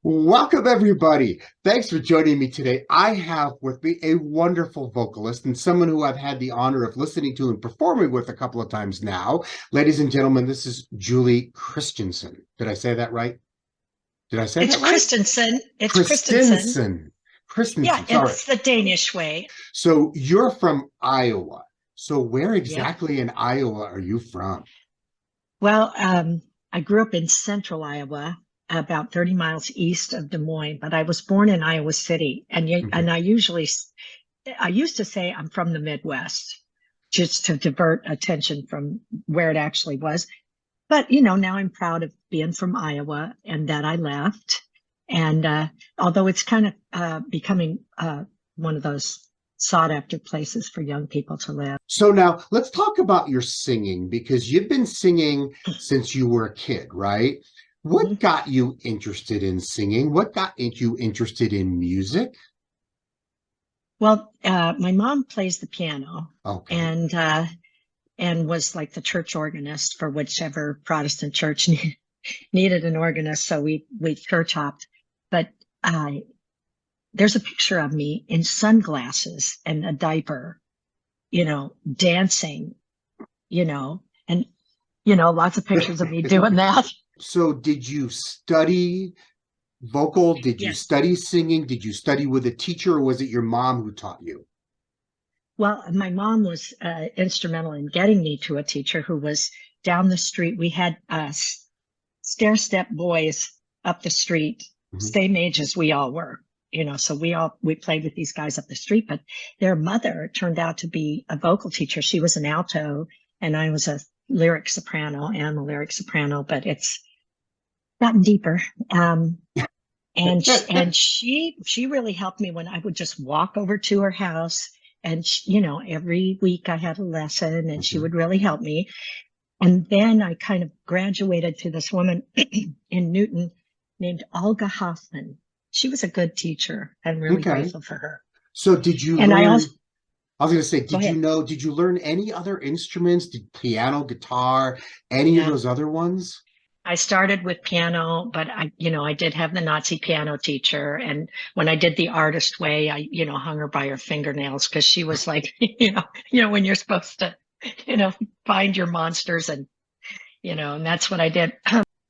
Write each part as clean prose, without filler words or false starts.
Welcome, everybody. Thanks for joining me today. I have with me a wonderful vocalist and someone who I've had the honor of listening to and performing with a couple of times now. Ladies and gentlemen, this is Julie Christensen. Did I say that right? Did I say It's that right? Christensen. It's Christensen. Christensen. Yeah, Christensen, sorry. it's the Danish way. So you're from Iowa. So where Yeah. exactly in Iowa are you from? Well, I grew up in central Iowa, about 30 miles east of Des Moines, but I was born in Iowa City. Mhm. And I used to say I'm from the Midwest, just to divert attention from where it actually was. But, now I'm proud of being from Iowa and that I left. And although it's kind of becoming one of those sought after places for young people to live. So now let's talk about your singing because you've been singing since you were a kid, right? What Mhm. got you interested in singing? What got you interested in music? Well, my mom plays the piano Okay. and was like the church organist for whichever Protestant church needed an organist. So we church hopped. But uh, there's a picture of me in sunglasses and a diaper, dancing, and lots of pictures of me doing that. So did you study vocal? Did you Yes. study singing? Did you study with a teacher or was it your mom who taught you? Well, my mom was instrumental in getting me to a teacher who was down the street. We had stair step boys up the street, Mhm. same age as we all were, so we played with these guys up the street, but their mother turned out to be a vocal teacher. She was an alto and I was a lyric soprano and a lyric soprano, but it's gotten deeper. And she really helped me when I would just walk over to her house. And every week I had a lesson and she Mhm. would really help me. And then I kind of graduated to this woman in Newton named Olga Hoffman. She was a good teacher. I'm really Okay. grateful for her. So did you And I learn? also, I was going to say, go ahead. did you learn any other instruments? Did piano, guitar, any of Yeah. those other ones? I started with piano, but I did have the Nazi piano teacher. And when I did the artist way, I, hung her by her fingernails because she was like, when you're supposed to, you know, find your monsters and that's what I did.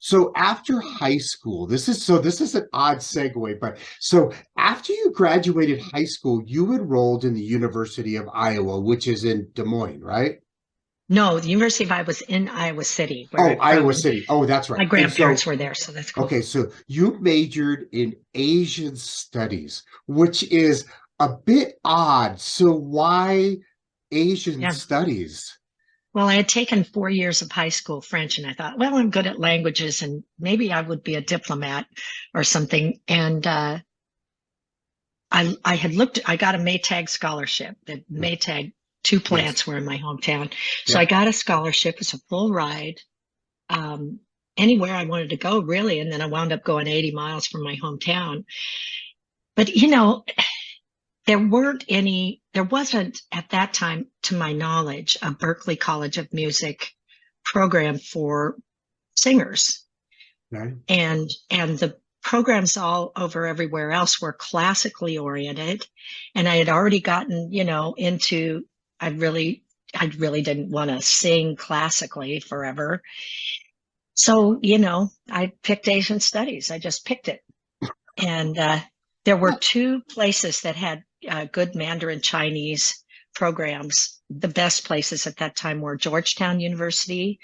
So after high school, this is an odd segue, but so after you graduated high school, you enrolled in the University of Iowa, which is in Des Moines, right? No, the University of Iowa was in Iowa City, where Oh, I'm from, Iowa and City. Oh, that's right. my And so, grandparents were there, so that's cool. okay, so you majored in Asian studies, which is a bit odd. So why Asian Yeah. studies? Well, I had taken 4 years of high school French, and I thought, well, I'm good at languages, and maybe I would be a diplomat or something. And I had looked, I got a Maytag scholarship. The Maytag two Yes. plants were in my hometown. So I Yep. got a scholarship. It's a full ride, um, anywhere I wanted to go, really. And then I wound up going 80 miles from my hometown. But, there wasn't at that time, to my knowledge, a Berklee College of Music program for singers. Okay. And the programs all over everywhere else were classically oriented. And I had already gotten, into, I really didn't want to sing classically forever. So, I picked Asian studies. I just picked it. And there were Well, two places that had good Mandarin Chinese programs. The best places at that time were Georgetown University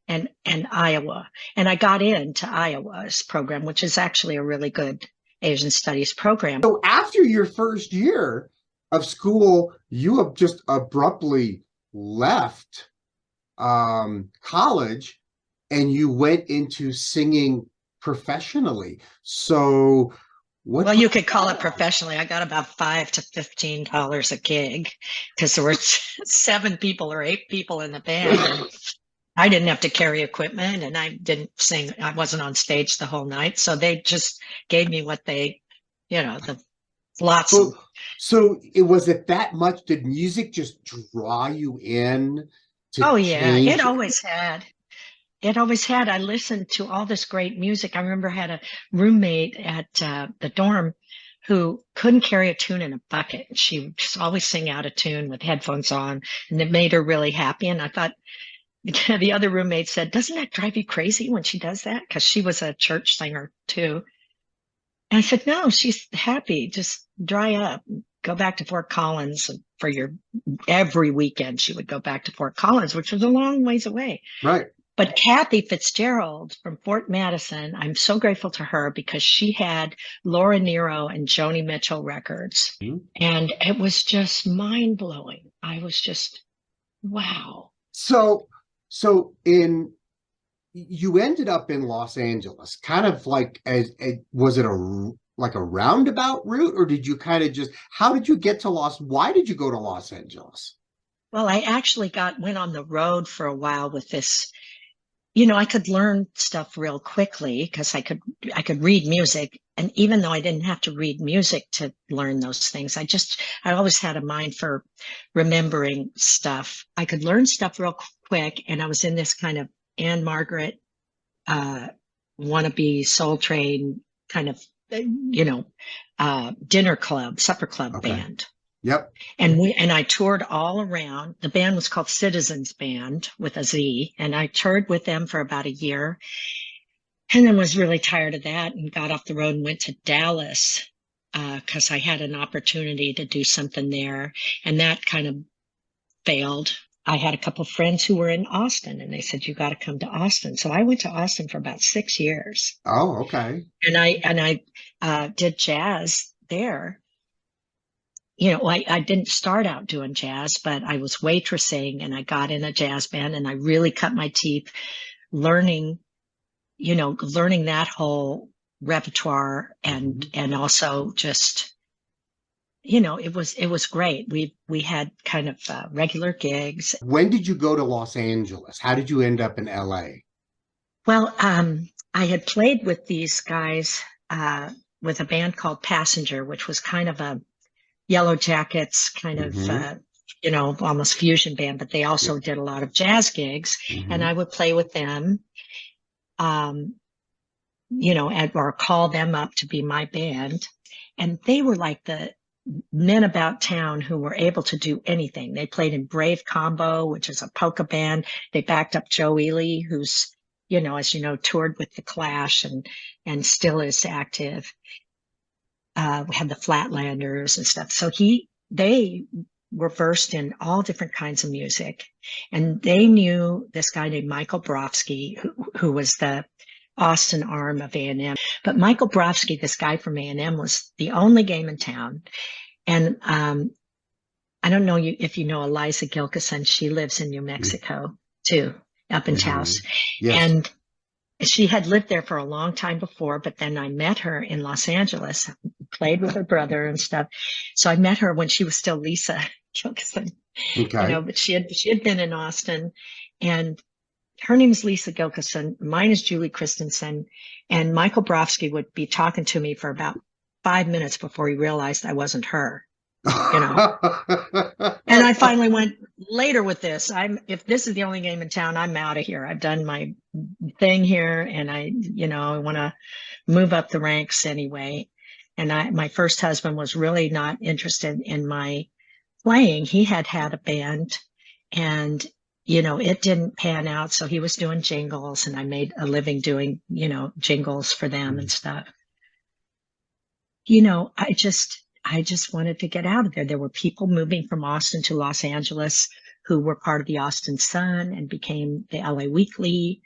and Iowa. And I got into Iowa's program, which is actually a really good Asian studies program. so after your first year of school, you have just abruptly left college and you went into singing professionally. So what Well, you brought could call that it on? professionally. I got about $5 to $15 a gig because there were 7 people or 8 people in the band, and I didn't have to carry equipment and I didn't sing. I wasn't on stage the whole night. So they just gave me what the flotsam. So, so it was it that much? Did music just draw you in to Oh, yeah, it change? always had. it always had. I listened to all this great music. I remember I had a roommate at the dorm who couldn't carry a tune in a bucket. She would just always sing out of tune with headphones on, and it made her really happy. And I thought, the other roommate said, "Doesn't that drive you crazy when she does that?" Because she was a church singer too. And I said, "No, she's happy. Just dry up. Go back to Fort Collins for your every weekend." She would go back to Fort Collins, which was a long ways away. Right. But Kathy Fitzgerald from Fort Madison, I'm so grateful to her because she had Laura Nyro and Joni Mitchell records. Mhm. And it was just mind blowing. I was just, wow. So you ended up in Los Angeles, kind of like was it like a roundabout route, or did you kind of just, how did you get to why did you go to Los Angeles? Well, I actually went on the road for a while with this. I could learn stuff real quickly because I could read music. And even though I didn't have to read music to learn those things, I always had a mind for remembering stuff. I could learn stuff real quick. And I was in this kind of Anne Margaret, wannabe Soul Train kind of, dinner club, supper club band. Yep. And I toured all around. The band was called Citizens Band with a Z, and I toured with them for about a year, and then was really tired of that and got off the road and went to Dallas because I had an opportunity to do something there, and that kind of failed. I had a couple of friends who were in Austin, and they said, "You got to come to Austin." So I went to Austin for about 6 years. Oh, okay. And I did jazz there. I didn't start out doing jazz, but I was waitressing and I got in a jazz band and I really cut my teeth learning that whole repertoire and also just, it was great. We had kind of regular gigs. When did you go to Los Angeles? How did you end up in LA? Well, I had played with these guys with a band called Passenger, which was kind of a Yellow Jackets kind of, almost fusion band, but they also did a lot of jazz gigs, and I would play with them, or call them up to be my band. And they were like the men about town who were able to do anything. They played in Brave Combo, which is a polka band. They backed up Joe Ely, who's, as you know, toured with the Clash and still is active. We had the Flatlanders and stuff. So they were versed in all different kinds of music. And they knew this guy named Michael Brofsky, who was the Austin arm of A&M. But Michael Brofsky, this guy from A&M, was the only game in town. And I don't know if you know Eliza Gilkison. She lives in New Mexico too, up in Taos. Yes. And she had lived there for a long time before, but then I met her in Los Angeles, played with her brother and stuff. So I met her when she was still Lisa Gilkison, but she had been in Austin, and her name is Lisa Gilkison. Mine is Julie Christensen, and Michael Brofsky would be talking to me for about 5 minutes before he realized I wasn't her. And I finally went later with this. If this is the only game in town, I'm out of here. I've done my thing here, and I want to move up the ranks anyway. And my first husband was really not interested in my playing. He had a band, and it didn't pan out. So he was doing jingles, and I made a living doing jingles for them and stuff. I just wanted to get out of there. There were people moving from Austin to Los Angeles who were part of the Austin Sun and became the LA Weekly.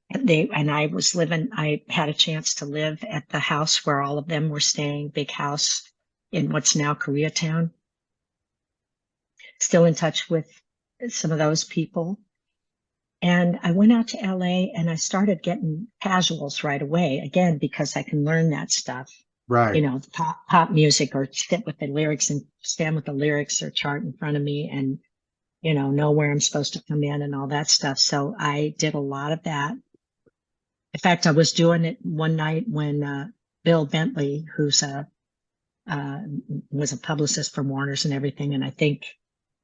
And I had a chance to live at the house where all of them were staying, big house in what's now Koreatown. Still in touch with some of those people. And I went out to LA and I started getting casuals right away, again, because I can learn that stuff. Right. Pop music, or sit with the lyrics and stand with the lyrics or chart in front of me and, know where I'm supposed to come in and all that stuff. So I did a lot of that. In fact, I was doing it one night when Bill Bentley, who's was a publicist for Warner's and everything, and I think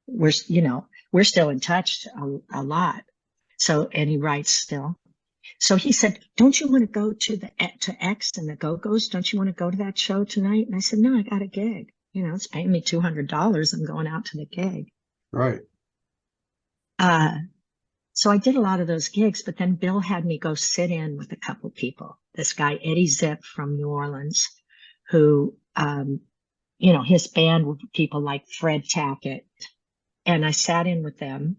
we're still in touch a lot. So, and he writes still. So he said, don't you want to go to X and the Go-Go's? Don't you want to go to that show tonight? And I said, no, I got a gig. You know, it's paying me $200. I'm going out to the gig. Right. So I did a lot of those gigs, but then Bill had me go sit in with a couple people. This guy, Eddie Zipp from New Orleans, who, you know, his band were people like Fred Tackett. And I sat in with them,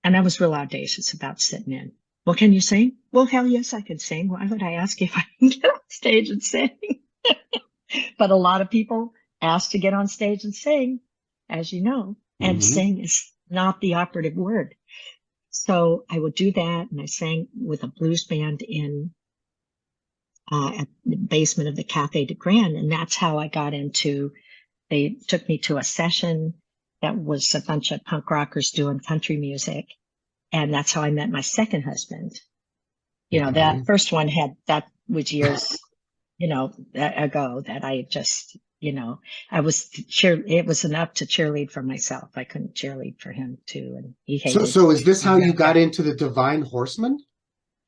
and I was real audacious about sitting in. Well, can you sing? Well, hell yes, I can sing. Why would I ask if I can get on stage and sing? But a lot of people ask to get on stage and sing, as you know, and sing is not the operative word. So I would do that, and I sang with a blues band in at the basement of the Café de Grand, and that's how I got into. They took me to a session that was a bunch of punk rockers doing country music, and that's how I met my second husband. You know, that first one that was years, you know, ago that I just, you know, it was enough to cheerlead for myself. I couldn't cheerlead for him too, and he hated. So is this how you got into the Divine Horsemen?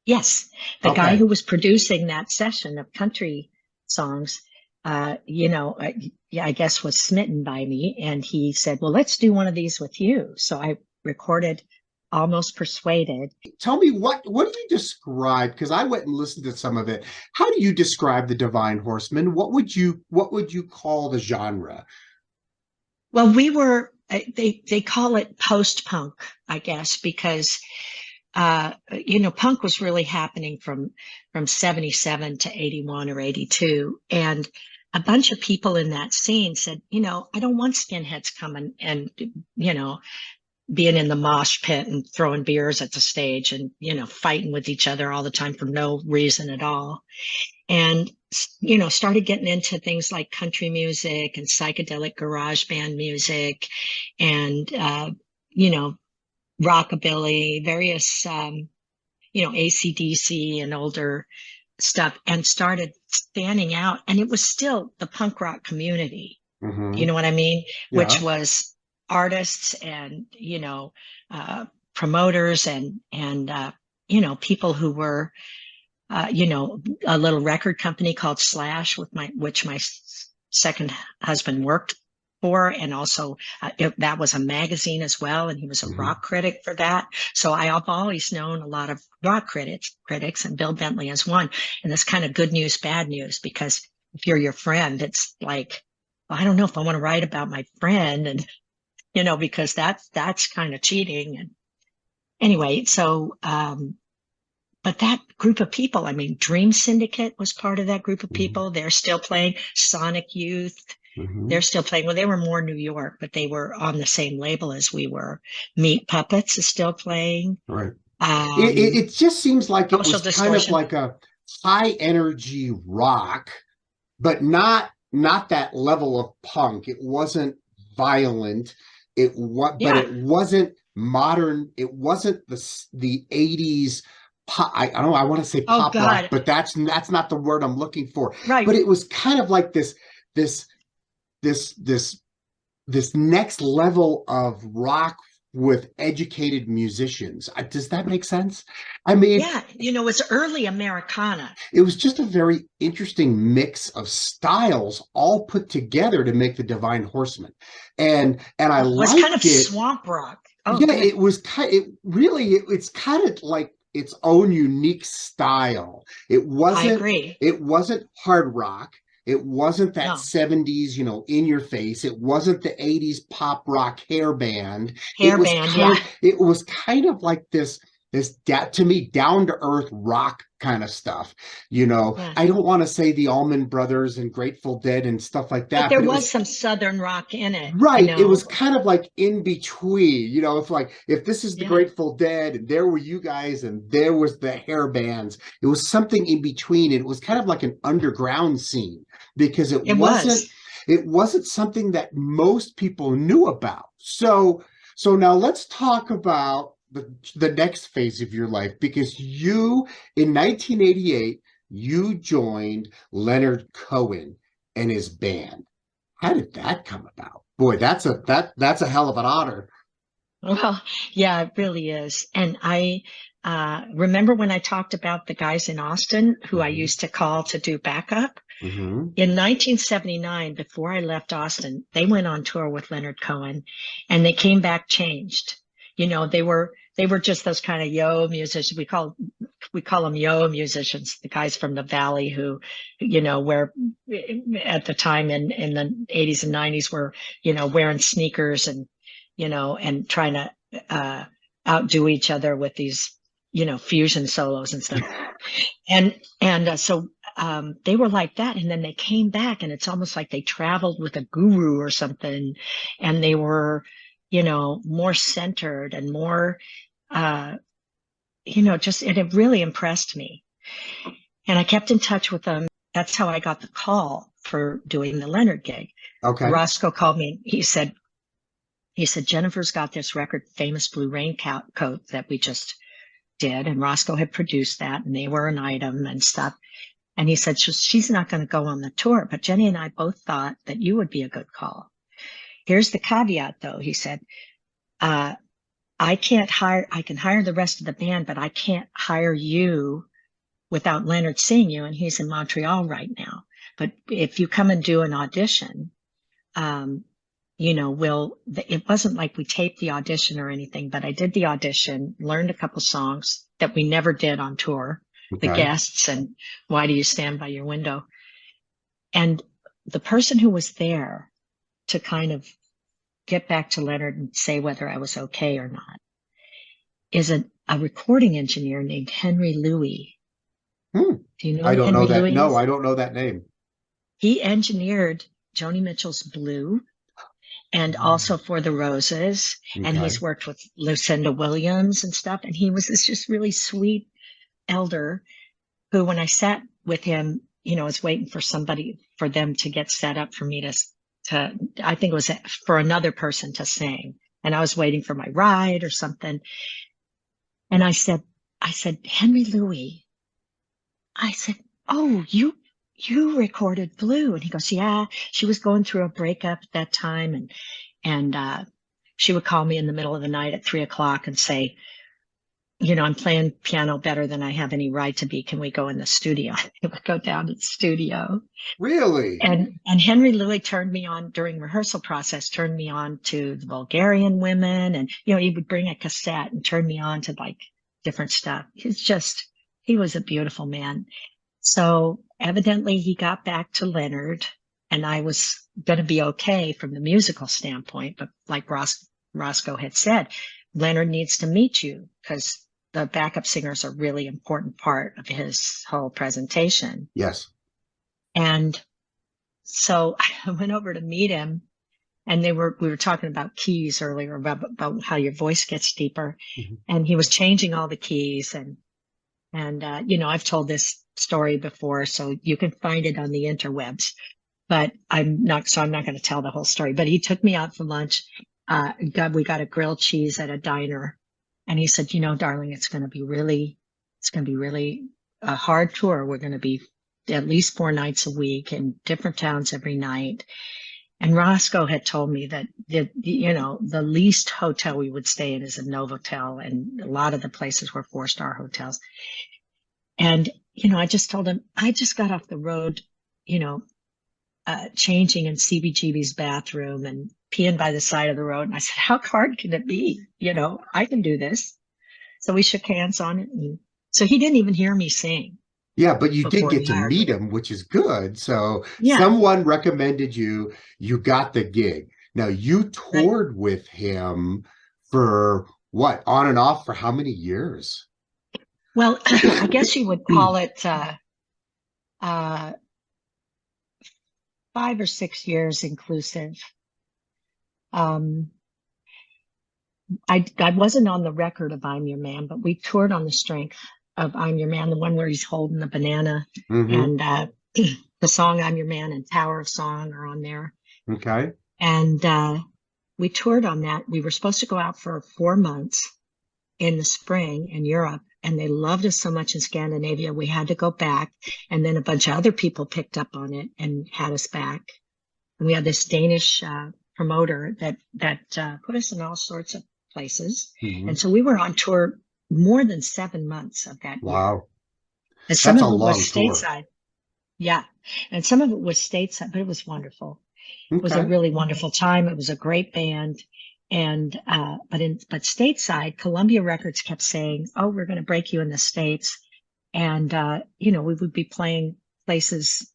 Yes, the guy who was producing that session of country songs, you know, I guess was smitten by me, and he said, "Well, let's do one of these with you." So I recorded Almost Persuaded. Tell me, what do you describe? Because I went and listened to some of it. How do you describe the Divine Horsemen? What would you call the genre? Well, we were they call it post-punk, I guess, because you know, punk was really happening from 77 to 81 or 82, and a bunch of people in that scene said, you know, I don't want skinheads coming and, you know, being in the mosh pit and throwing beers at the stage and, you know, fighting with each other all the time for no reason at all. And, you know, started getting into things like country music and psychedelic garage band music and, you know, rockabilly, various, you know, AC/DC and older stuff, and started standing out. And it was still the punk rock community. You know what I mean? Yeah. Which was artists and, you know, promoters and you know, people who were, you know, a little record company called Slash, which my second husband worked for, and also that was a magazine as well, and he was a rock critic for that. So I have always known a lot of rock critics, and Bill Bentley is one. And that's kind of good news, bad news, because if you're your friend, it's like, well, I don't know if I want to write about my friend, and you know, because that's kind of cheating. And anyway, so but that group of people, I mean, Dream Syndicate was part of that group of people. They're still playing. Sonic Youth. They're still playing. Well, they were more New York, but they were on the same label as we were. Meat Puppets is still playing. Right. It just seems like it was Distortion. Kind of like a high energy rock, but not that level of punk. It wasn't violent. But it wasn't modern. It wasn't the 80s pop. I don't know. I want to say pop rock, but that's not the word I'm looking for. Right. But it was kind of like this next level of rock with educated musicians. Does that make sense? I mean, yeah, you know, it's early Americana. It was just a very interesting mix of styles all put together to make the Divine Horsemen. And I liked it. It was kind of swamp rock. Oh, yeah, good. It was it's kind of like its own unique style. It wasn't, I agree. It wasn't hard rock. It wasn't that 70s, you know, in your face. It wasn't the 80s pop rock hair band. It was kind of like this to me, down to earth rock kind of stuff. You know, I don't want to say the Allman Brothers and Grateful Dead and stuff like that. But there was some Southern rock in it. Right. You know? It was kind of like in between, you know, if this is the Grateful Dead and there were you guys and there was the hair bands, it was something in between. It was kind of like an underground scene because it wasn't something that most people knew about. So now let's talk about the next phase of your life, because you, in 1988, you joined Leonard Cohen and his band. How did that come about? Boy, that's a hell of an honor. Well, yeah, it really is. And I remember when I talked about the guys in Austin who I Mhm. used to call to do backup? Hmm. In 1979, before I left Austin, they went on tour with Leonard Cohen, and they came back changed. You know, they were just those kind of yo musicians. We call them yo musicians, the guys from the Valley who, you know, were at the time in the 80s and 90s were, you know, wearing sneakers and, you know, and trying to outdo each other with these, you know, fusion solos and stuff. And they were like that, and then they came back, and it's almost like they traveled with a guru or something, and they were, you know, more centered and more, you know, just it really impressed me. And I kept in touch with them. That's how I got the call for doing the Leonard gig. Okay. Roscoe called me. He said, Jennifer's got this record, Famous Blue Raincoat that we just did, and Roscoe had produced that, and they were an item and stuff. And he said, she's not going to go on the tour, but Jenny and I both thought that you would be a good call. Here's the caveat, though. He said, I can hire the rest of the band, but I can't hire you without Leonard seeing you. And he's in Montreal right now. But if you come and do an audition, you know, it wasn't like we taped the audition or anything, but I did the audition, learned a couple songs that we never did on tour. The Okay. guests and Why Do You Stand by Your Window? And the person who was there to kind of get back to Leonard and say whether I was okay or not is a recording engineer named Henry Louis. Hmm. Do you know I who don't know Henry that. Louis No, is? I don't know that name. He engineered Joni Mitchell's Blue and also For the Roses. And Okay. he's worked with Lucinda Williams and stuff. And he was this just really sweet elder who, when I sat with him, you know, was waiting for them to get set up for me to, I think it was for another person to sing. And I was waiting for my ride or something. And I said, Henry Louis, I said, oh, you recorded Blue. And he goes, yeah, she was going through a breakup at that time. And she would call me in the middle of the night at 3 o'clock and say, you know, I'm playing piano better than I have any right to be. Can we go in the studio? We would go down to the studio. Really? And Henry Louis turned me on during rehearsal process, turned me on to the Bulgarian women. And, you know, he would bring a cassette and turn me on to like different stuff. He was a beautiful man. So evidently he got back to Leonard, and I was going to be okay from the musical standpoint. But like Roscoe had said, Leonard needs to meet you because the backup singers are a really important part of his whole presentation. Yes. And so I went over to meet him, and we were talking about keys earlier, about how your voice gets deeper. Mhm. And he was changing all the keys, and you know, I've told this story before, so you can find it on the interwebs, but I'm not going to tell the whole story. But he took me out for lunch. We got a grilled cheese at a diner, and he said, you know, darling, it's going to be really a hard tour. We're going to be at least 4 nights a week in different towns every night. And Roscoe had told me that you know, the least hotel we would stay in is a Novotel, and a lot of the places were 4-star hotels. And, you know, I just told him, I just got off the road, you know, changing in CBGB's bathroom and peeing by the side of the road. And I said, how hard can it be? You know, I can do this. So we shook hands on it. And so he didn't even hear me sing. Yeah, but you did Before get he to hired meet me. him, which is good. So Yeah. someone recommended you, you got the gig. Now you toured with him for what, on and off for how many years? Well, I guess you would call it 5 or 6 years inclusive. I wasn't on the record of I'm Your Man, but we toured on the strength of I'm Your Man, the one where he's holding the banana. Mm-hmm. And the song I'm Your Man and Tower of Song are on there. Okay. And we toured on that. We were supposed to go out for 4 months in the spring in Europe, and they loved us so much in Scandinavia, we had to go back. And then a bunch of other people picked up on it and had us back. And we had this Danish promoter that put us in all sorts of places. Mm-hmm. And so we were on tour more than 7 months of that year. Wow. And some That's a of it was long tour. stateside. Yeah. And some of it was stateside, but it was wonderful. It was a Okay. really wonderful time. It was a great band. And, but stateside, Columbia Records kept saying, oh, we're going to break you in the States. And, we would be playing places,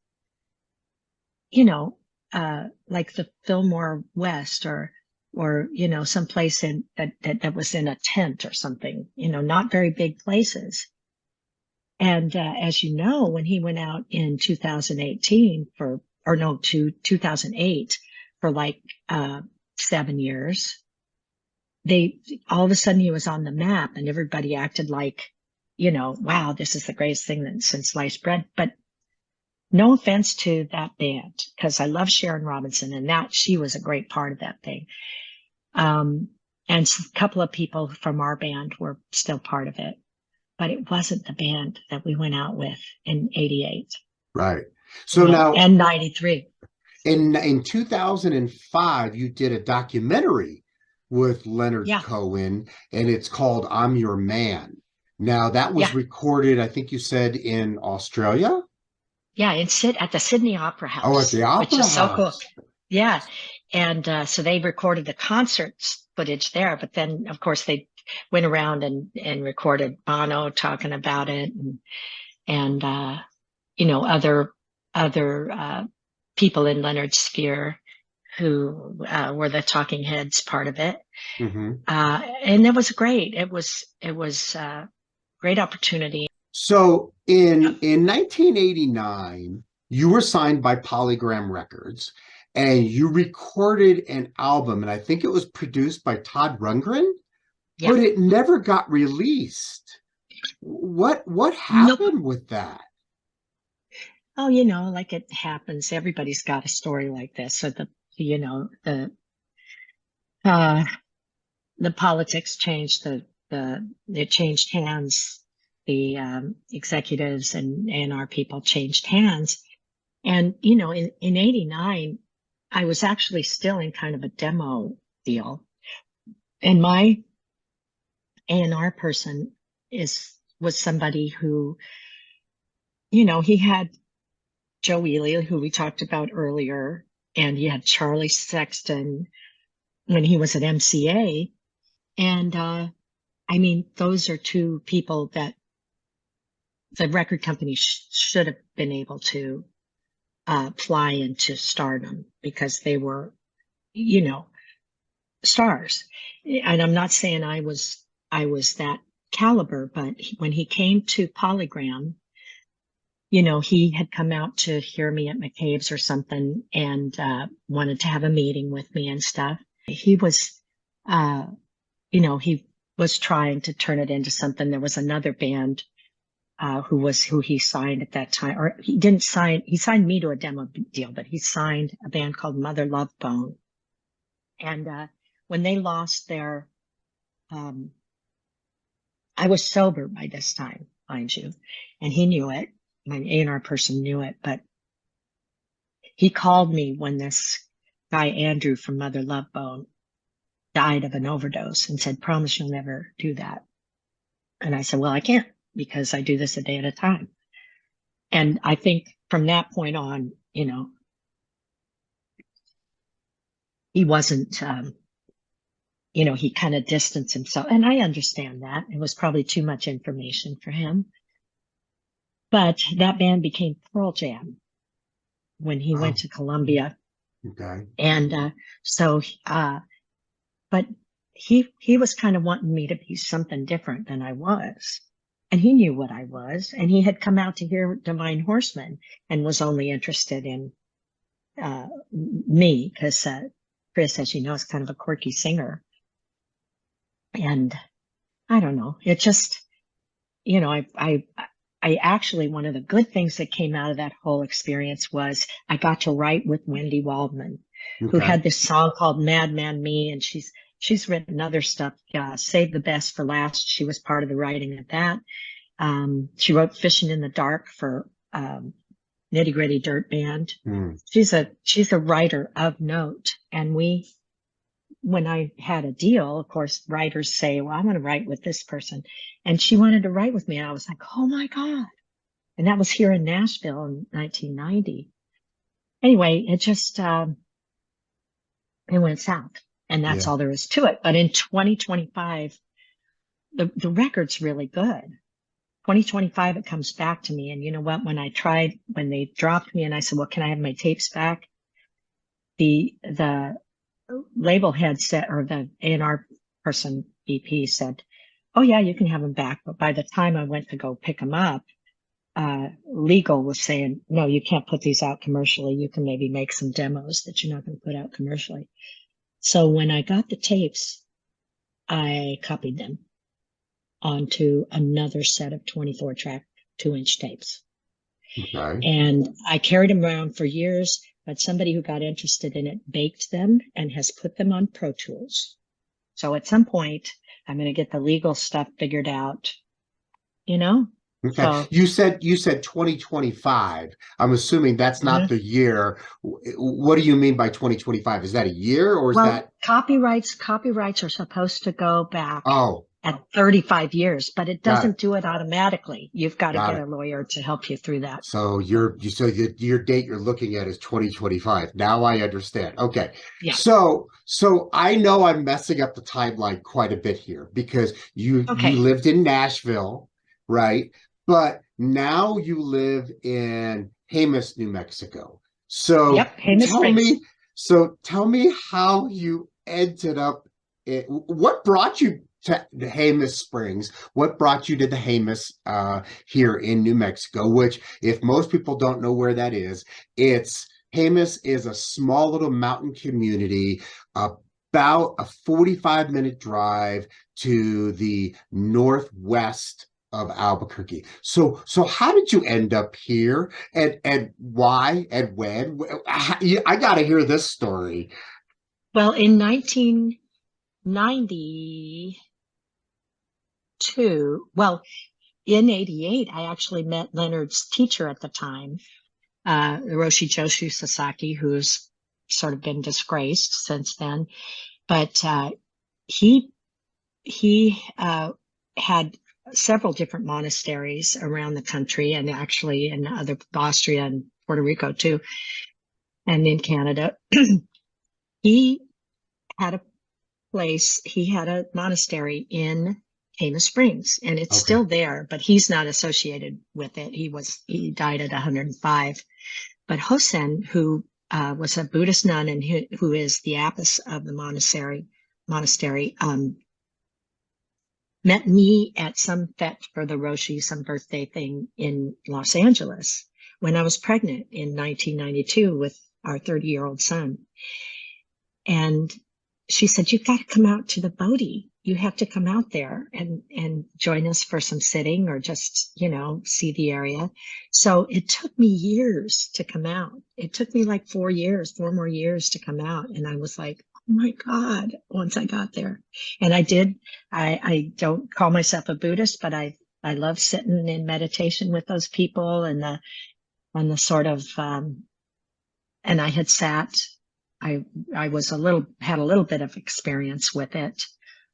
like the Fillmore West or, someplace that was in a tent or something, not very big places. And, as you know, when he went out in 2008 for like, 7 years, all of a sudden he was on the map and everybody acted like, wow, this is the greatest thing since sliced bread. But no offense to that band, because I love Sharon Robinson and she was a great part of that thing. And a couple of people from our band were still part of it, but it wasn't the band that we went out with in 88. Right. So now, and 93. In 2005, you did a documentary with Leonard Cohen, and it's called I'm Your Man. Now, that was recorded, I think you said, in Australia? Yeah, at the Sydney Opera House. Oh, at the Opera House. Which is so cool. Yeah. And so they recorded the concert footage there, but then, of course, they went around and recorded Bono talking about it and other people in Leonard's sphere who were the talking heads part of it. Mm-hmm. And it was great. It was a great opportunity. So in 1989, you were signed by Polygram Records and you recorded an album, and I think it was produced by Todd Rundgren, but it never got released. What happened with that? Oh, like it happens. Everybody's got a story like this. So the politics changed, it changed hands. The executives and our people changed hands. And, in 89, I was actually still in kind of a demo deal. And my A&R person was somebody who, he had Joe Ely, who we talked about earlier, and he had Charlie Sexton when he was at MCA. And, those are two people that the record company should have been able to fly into stardom because they were, stars. And I'm not saying I was that caliber, but when he came to Polygram, he had come out to hear me at McCabe's or something and wanted to have a meeting with me and stuff. He was, he was trying to turn it into something. There was another band who he signed at that time, or he didn't sign, he signed me to a demo deal, but he signed a band called Mother Love Bone. And when they lost their, I was sober by this time, mind you, and he knew it. My A&R person knew it, but he called me when this guy, Andrew from Mother Love Bone, died of an overdose and said, promise you'll never do that. And I said, well, I can't, because I do this a day at a time. And I think from that point on, he wasn't, he kind of distanced himself. And I understand that. It was probably too much information for him. But that band became Pearl Jam when he went to Columbia. Okay. And but he was kind of wanting me to be something different than I was. And he knew what I was. And he had come out to hear Divine Horsemen and was only interested in me because Chris, as you know, is kind of a quirky singer. And I don't know. It just, I actually, one of the good things that came out of that whole experience was I got to write with Wendy Waldman, who had this song called Madman Me. And she's written other stuff, Save the Best for Last. She was part of the writing of that. She wrote Fishing in the Dark for Nitty Gritty Dirt Band. She's a writer of note. And we when I had a deal, of course, writers say, well, I'm going to write with this person. And she wanted to write with me. And I was like, oh my God. And that was here in Nashville in 1990. Anyway, it just, it went south, and that's Yeah. all there is to it. But in 2025, the record's really good. 2025, it comes back to me. And you know what? When they dropped me and I said, well, can I have my tapes back? The label head said, or the A&R person, EP said, oh yeah, you can have them back. But by the time I went to go pick them up, legal was saying, no, you can't put these out commercially. You can maybe make some demos that you're not going to put out commercially. So when I got the tapes, I copied them onto another set of 24 track 2-inch tapes. Okay. And I carried them around for years, but somebody who got interested in it baked them and has put them on Pro Tools. So at some point, I'm going to get the legal stuff figured out, you know? Okay. So, You said 2025. I'm assuming that's not the year. What do you mean by 2025? Is that a year, or is that copyrights are supposed to go back at 35 years, but it doesn't do it automatically. You've got to get a lawyer to help you through that. So your date you're looking at is 2025. Now I understand. Okay. Yeah. So I know I'm messing up the timeline quite a bit here, because you lived in Nashville, right? But now you live in Jemez, New Mexico. So tell me how you ended up. What brought you to the Jemez Springs? What brought you to the Jemez here in New Mexico? Which, if most people don't know where that is, Jemez is a small little mountain community, about a 45-minute drive to the northwest of Albuquerque. So how did you end up here, and why and when? I got to hear this story. Well, in 1992, in 88, I actually met Leonard's teacher at the time, Roshi Joshu Sasaki, who's sort of been disgraced since then. But he had several different monasteries around the country, and actually in other Austria and Puerto Rico too, and in Canada. He had a place, he had a monastery in Jemez Springs, and it's still there, but he's not associated with it. He died at 105. But Hosen, who was a Buddhist nun and who is the abbess of the monastery, met me at some fete for the Roshi, some birthday thing in Los Angeles when I was pregnant in 1992 with our 30-year-old son. And she said, you've got to come out to the Bodhi. You have to come out there and join us for some sitting, or just, see the area. So it took me years to come out. It took me like 4 more years to come out. And I was like, oh my God, once I got there. And I did. I don't call myself a Buddhist, but I love sitting in meditation with those people, and the sort of, and I had sat, I had a little bit of experience with it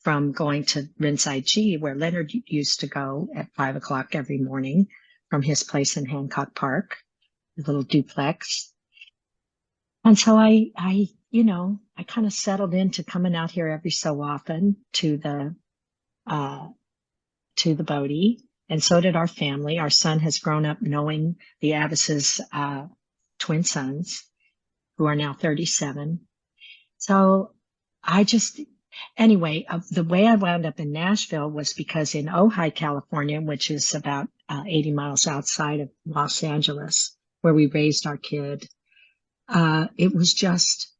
from going to Rinsai Ji, where Leonard used to go at 5 o'clock every morning from his place in Hancock Park, the little duplex. And so I kind of settled into coming out here every so often to the Bodhi. And so did our family. Our son has grown up knowing the abbess's twin sons, who are now 37. So the way I wound up in Nashville was because in Ojai, California, which is about 80 miles outside of Los Angeles, where we raised our kid, it was just,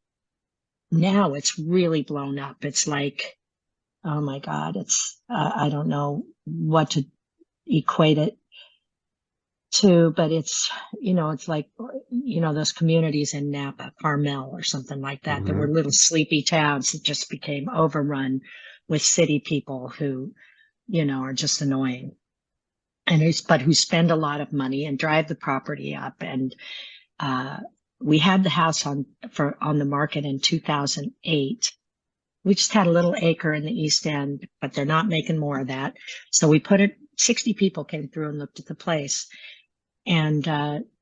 now it's really blown up. It's like, oh my God, it's, I don't know what to equate it to, but it's, it's like, those communities in Napa, Carmel or something like that. Mm-hmm. There were little sleepy towns that just became overrun with city people who, are just annoying, and who spend a lot of money and drive the property up. And we had the house on the market in 2008, we just had a little acre in the East End, but they're not making more of that. So we put it, 60 people came through and looked at the place. And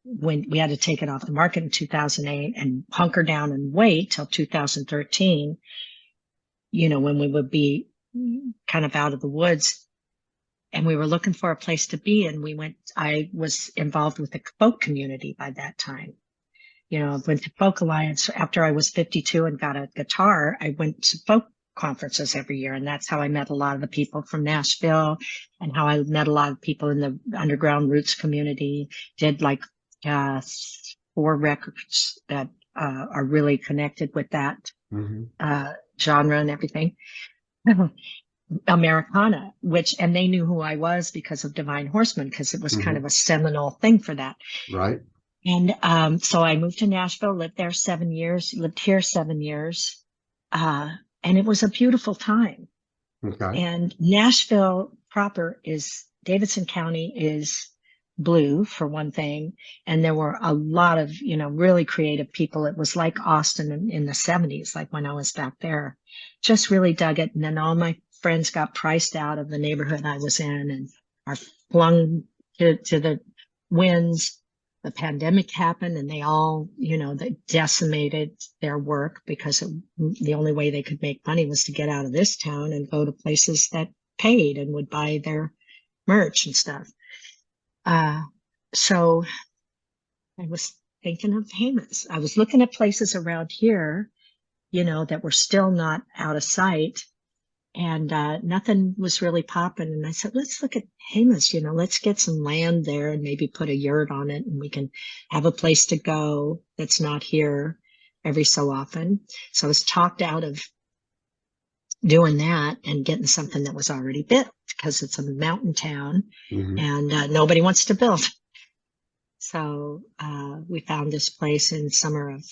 when we had to take it off the market in 2008 and hunker down and wait till 2013, you know, when we would be kind of out of the woods, and we were looking for a place to be. And I was involved with the folk community by that time. You know, I went to Folk Alliance after I was 52 and got a guitar. I went to folk conferences every year, and that's how I met a lot of the people from Nashville, and how I met a lot of people in the underground roots community. Did like 4 records that are really connected with that genre and everything. Americana, and they knew who I was because of Divine Horsemen, because it was kind of a seminal thing for that. Right. And so I moved to Nashville, lived here 7 years, and it was a beautiful time. Okay. And Nashville proper Davidson County is blue, for one thing, and there were a lot of, you know, really creative people. It was like Austin in the 70s, like when I was back there. Just really dug it. And then all my friends got priced out of the neighborhood I was in and are flung to the winds. The pandemic happened, and they all, you know, they decimated their work, because the only way they could make money was to get out of this town and go to places that paid and would buy their merch and stuff. So I was thinking of Hamas. I was looking at places around here, you know, that were still not out of sight, and nothing was really popping. And I said, let's look at Hamas, you know, let's get some land there and maybe put a yurt on it, and we can have a place to go that's not here every so often. So I was talked out of doing that and getting something that was already built, because it's a mountain town and nobody wants to build. So we found this place in summer of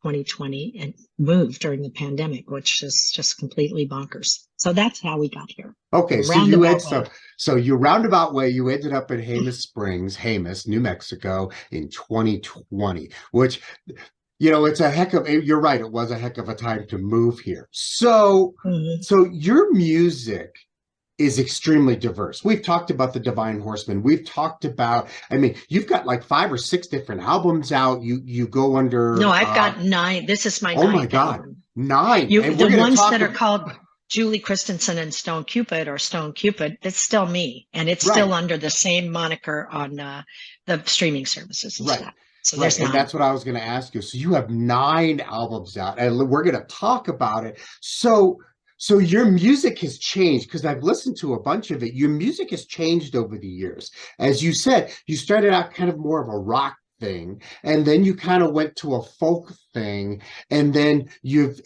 2020 and moved during the pandemic, which is just completely bonkers. So that's how we got here. Okay, so you roundabout way, you ended up in Hamas, New Mexico in 2020, which, you know, you're right, it was a heck of a time to move here. So, so your music is extremely diverse. We've talked about the Divine Horsemen. We've talked about, I mean, you've got like 5 or 6 different albums out. You go under. No, I've got 9. This is my 9th. Oh my God, album. 9. The ones that are called Julie Christensen and Stone Cupid, or Stone Cupid, it's still me. And it's still under the same moniker on the streaming services and stuff. So there's 9. And that's what I was going to ask you. So you have 9 albums out, and we're going to talk about it. So your music has changed, because I've listened to a bunch of it. Your music has changed over the years. As you said, you started out kind of more of a rock thing, and then you kind of went to a folk thing, and then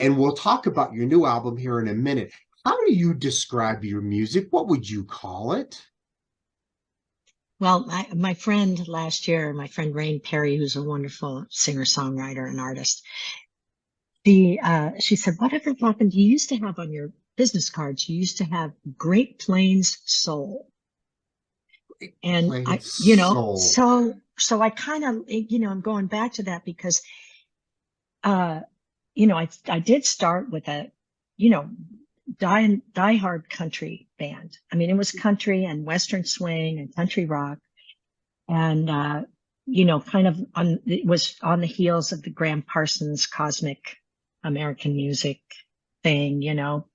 and we'll talk about your new album here in a minute. How do you describe your music? What would you call it? Well, my friend last year, my friend Rain Perry, who's a wonderful singer-songwriter and artist, she said, whatever happened, you used to have on your business cards, you used to have Great Plains Soul. And you know, so I kind of, you know, I'm going back to that because, you know, I did start with a, you know, die-hard country band. I mean, it was country and Western swing and country rock. And, you know, kind of it was on the heels of the Graham Parsons Cosmic American Music thing, you know.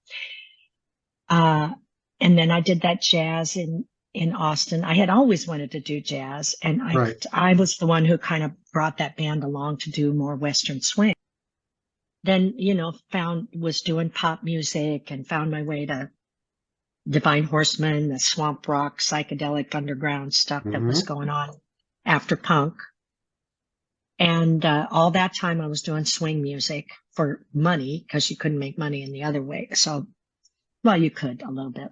And then I did that jazz in Austin. I had always wanted to do jazz, and I was the one who kind of brought that band along to do more Western swing. Then, you know, was doing pop music and found my way to Divine Horsemen, the swamp rock, psychedelic underground stuff that was going on after punk. And all that time I was doing swing music for money, because you couldn't make money in the other way. So, well, you could a little bit.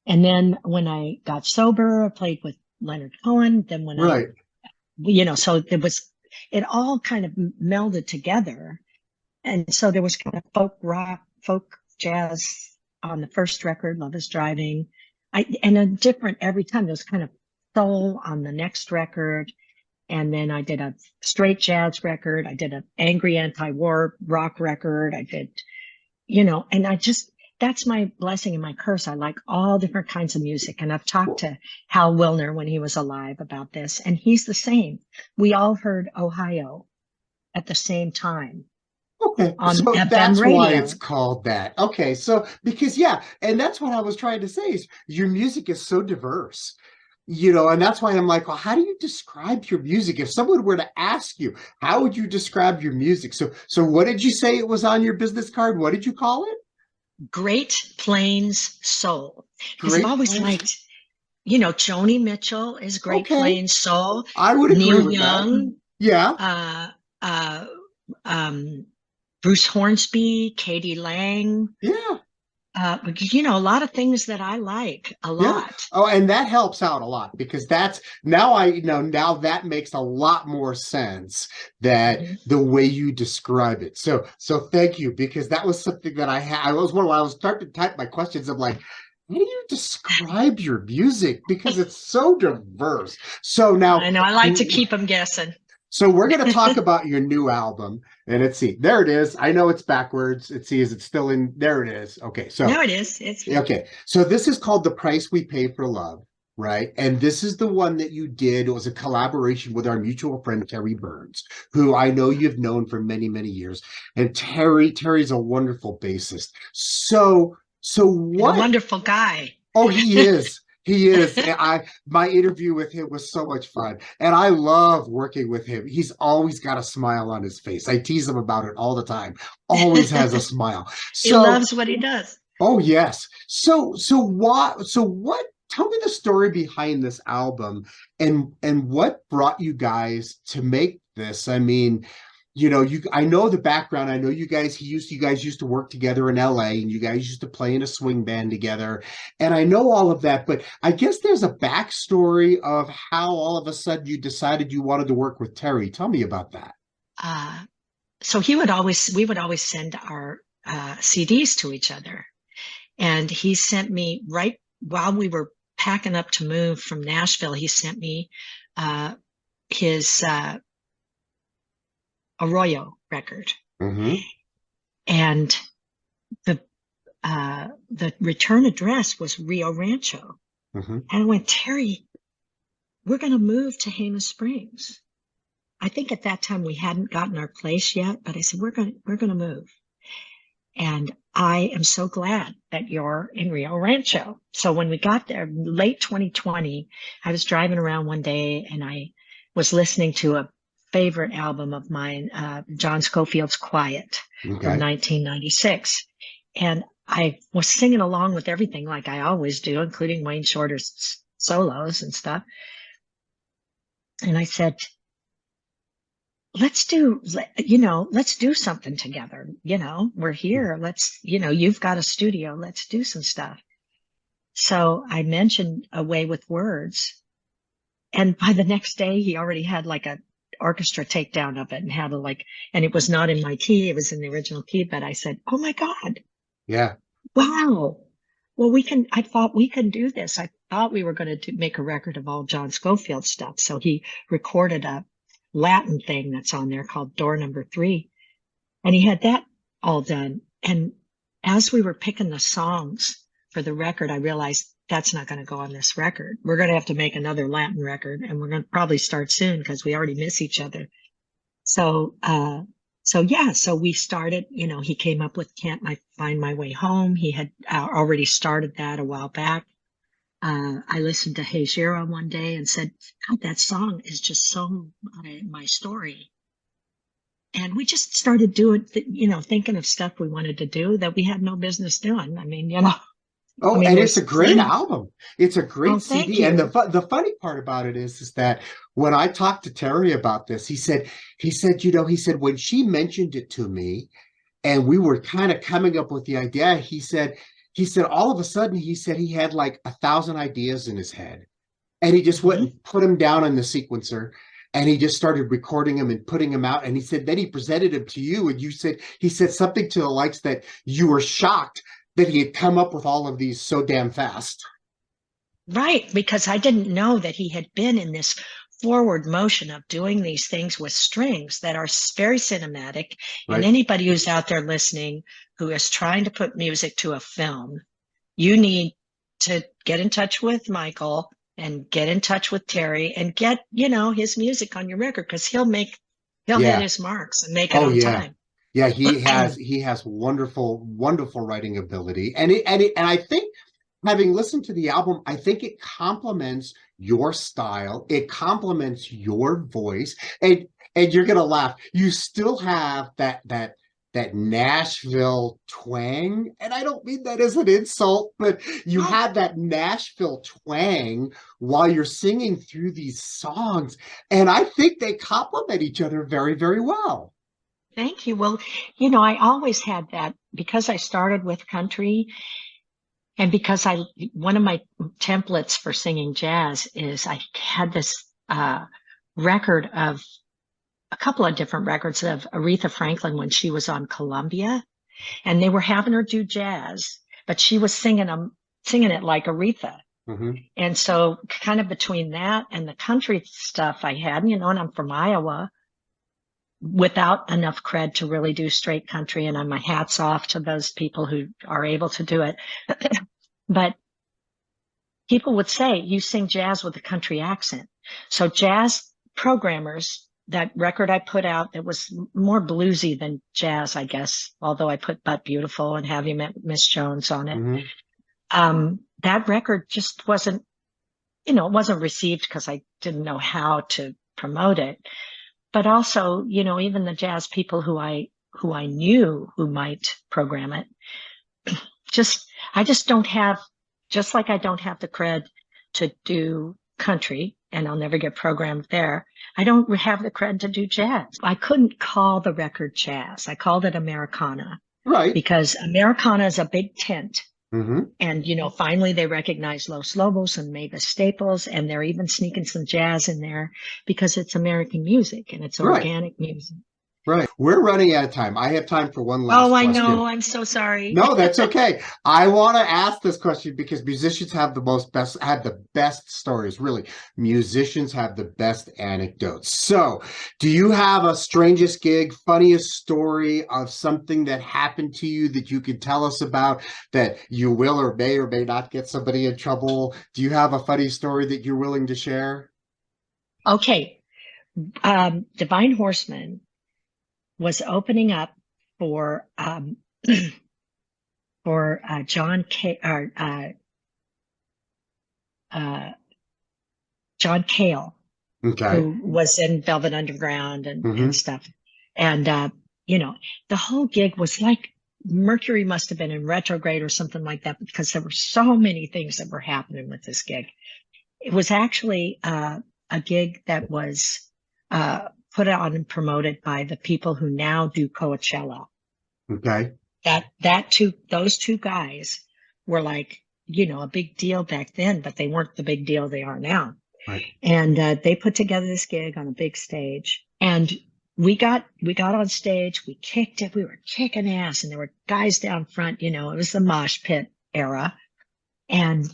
And then when I got sober, I played with Leonard Cohen. Then when you know, so it all kind of melded together. And so there was kind of folk rock, folk jazz on the first record, Love is Driving. And a different every time. There was kind of soul on the next record. And then I did a straight jazz record. I did an angry anti-war rock record. I did and that's my blessing and my curse. I like all different kinds of music. And I've talked to Hal Wilner when he was alive about this, and he's the same. We all heard Ohio at the same time Okay, on so FM that's why radio. it's called that. Okay, so because yeah, and that's what I was trying to say is your music is so diverse, and that's why I'm like, well, how do you describe your music? If someone were to ask you, how would you describe your music? So what did you say it was on your business card? What did you call it? Great Plains Soul. Because I've Great always Plains. liked, Joni Mitchell is Great Okay, Plains Soul. I would agree Neil with that. Young, Yeah, uh, uh, um, Bruce Hornsby, Katie Lang, yeah. a lot of things that I like a Yeah. lot. Oh, and that helps out a lot because that's now that makes a lot more sense that Mhm. the way you describe it. So thank you because that was something that I had. I was starting to type my questions. I'm like, how do you describe your music? Because it's so diverse. So now, I know, I like to keep them guessing. so we're going to talk about your new album, and let's see. There it is. I know it's backwards. Let's see. Is it still in? There it is. Okay. So No, it is. It's okay, so this is called The Price We Pay for Love, right? And this is the one that you did. It was a collaboration with our mutual friend, Terry Burns, who I know you've known for many, many years. And Terry's a wonderful bassist. So and a what? wonderful guy. Oh, he is. He is. And my interview with him was so much fun. And I love working with him. He's always got a smile on his face. I tease him about it all the time. Always has a smile. He So loves what he does. oh yes. So what tell me the story behind this album and what brought you guys to make this? I mean, I know the background. I know you guys used to work together in LA and you guys used to play in a swing band together. And I know all of that, but I guess there's a backstory of how all of a sudden you decided you wanted to work with Terry. Tell me about that. Uh, so we would always send our CDs to each other. And he sent me right while we were packing up to move from Nashville, he sent me his Arroyo record. Mm-hmm. And the return address was Rio Rancho. Mm-hmm. And I went, Terry, we're going to move to Jemez Springs. I think at that time we hadn't gotten our place yet, but I said, we're going to move. And I am so glad that you're in Rio Rancho. So when we got there, late 2020, I was driving around one day and I was listening to a favorite album of mine, John Scofield's Quiet from 1996. And I was singing along with everything like I always do, including Wayne Shorter's solos and stuff. And I said, let's do something together. We're here. You've got a studio. Let's do some stuff. So I mentioned A Way with Words. And by the next day, he already had like a orchestra takedown of it and had and it was not in my key. It was in the original key. But I said, oh my God. Yeah. Wow. Well, I thought we can do this. I thought we were going to make a record of all John Scofield stuff. So he recorded a Latin thing that's on there called Door Number 3. And he had that all done. And as we were picking the songs for the record, I realized that's not going to go on this record. We're going to have to make another Latin record, and we're going to probably start soon because we already miss each other. So we started, he came up with Can't I Find My Way Home. He had already started that a while back. I listened to Hey Shira one day and said, God, that song is just so my story. And we just started doing, thinking of stuff we wanted to do that we had no business doing. Oh, and it's a great album. It's a great CD. And the funny part about it is that when I talked to Terry about this, he said, when she mentioned it to me and we were kind of coming up with the idea, he said, all of a sudden, he said he had like 1,000 ideas in his head and he just went and put them down in the sequencer and he just started recording them and putting them out. And he said, then he presented them to you. And he said something to the likes that you were shocked that he had come up with all of these so damn fast. Right. Because I didn't know that he had been in this forward motion of doing these things with strings that are very cinematic. Right. And anybody who's out there listening who is trying to put music to a film, you need to get in touch with Michael and get in touch with Terry and get, his music on your record, because he'll hit his marks and make it on time. Yeah, he has wonderful, wonderful writing ability. And I think, having listened to the album, I think it complements your style. It complements your voice. And you're gonna laugh. You still have that Nashville twang. And I don't mean that as an insult, but you have that Nashville twang while you're singing through these songs. And I think they complement each other very, very well. Thank you. Well, I always had that because I started with country, and because one of my templates for singing jazz is I had this record of a couple of different records of Aretha Franklin when she was on Columbia, and they were having her do jazz, but she was singing it like Aretha. Mm-hmm. And so kind of between that and the country stuff I had, and I'm from Iowa, without enough cred to really do straight country. And my hats off to those people who are able to do it. But people would say, you sing jazz with a country accent. So jazz programmers, that record I put out, that was more bluesy than jazz, I guess, although I put But Beautiful and Have You Met Miss Jones on it. Mm-hmm. That record just wasn't, it wasn't received because I didn't know how to promote it. But also, even the jazz people who I knew who might program it, I just don't have, just like I don't have the cred to do country, and I'll never get programmed there. I don't have the cred to do jazz. I couldn't call the record jazz. I called it Americana. Right. Because Americana is a big tent. Mm-hmm. And, finally they recognize Los Lobos and Mavis Staples, and they're even sneaking some jazz in there because it's American music and it's organic music. Right. We're running out of time. I have time for one last question. I know. I'm so sorry. No, that's okay. I want to ask this question because musicians have the best stories. Really, musicians have the best anecdotes. So, do you have a strangest gig, funniest story of something that happened to you that you could tell us about, that you will or may not get somebody in trouble? Do you have a funny story that you're willing to share? Okay. Divine Horsemen was opening up for John Cale, who was in Velvet Underground and stuff. And the whole gig was like Mercury must have been in retrograde or something like that, because there were so many things that were happening with this gig. It was actually a gig that was put on and promoted by the people who now do Coachella. Okay. Those two guys were like, a big deal back then, but they weren't the big deal they are now. Right. And they put together this gig on a big stage, and we got on stage, we kicked it, we were kicking ass, and there were guys down front, it was the mosh pit era. And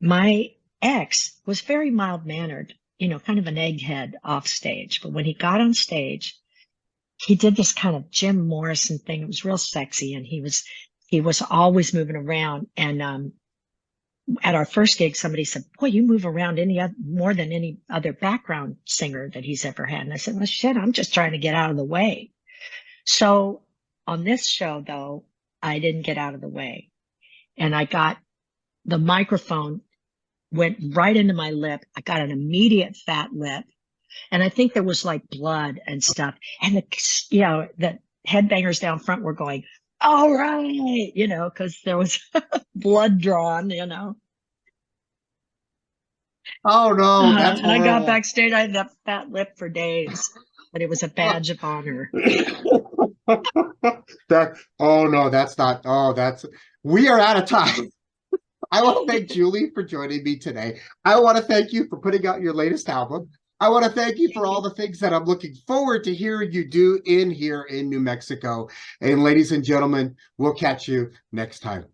my ex was very mild-mannered, kind of an egghead off stage. But when he got on stage, he did this kind of Jim Morrison thing. It was real sexy. And he was always moving around. And at our first gig, somebody said, boy, you move around more than any other background singer that he's ever had. And I said, well, shit, I'm just trying to get out of the way. So on this show, though, I didn't get out of the way. And I got the microphone went right into my lip. I got an immediate fat lip. And I think there was like blood and stuff. And the headbangers down front were going, all right, because there was blood drawn, Oh no, that's and I got backstage. I had that fat lip for days, but it was a badge of honor. We are out of time. I want to thank Julie for joining me today. I want to thank you for putting out your latest album. I want to thank you for all the things that I'm looking forward to hearing you do here in New Mexico. And ladies and gentlemen, we'll catch you next time.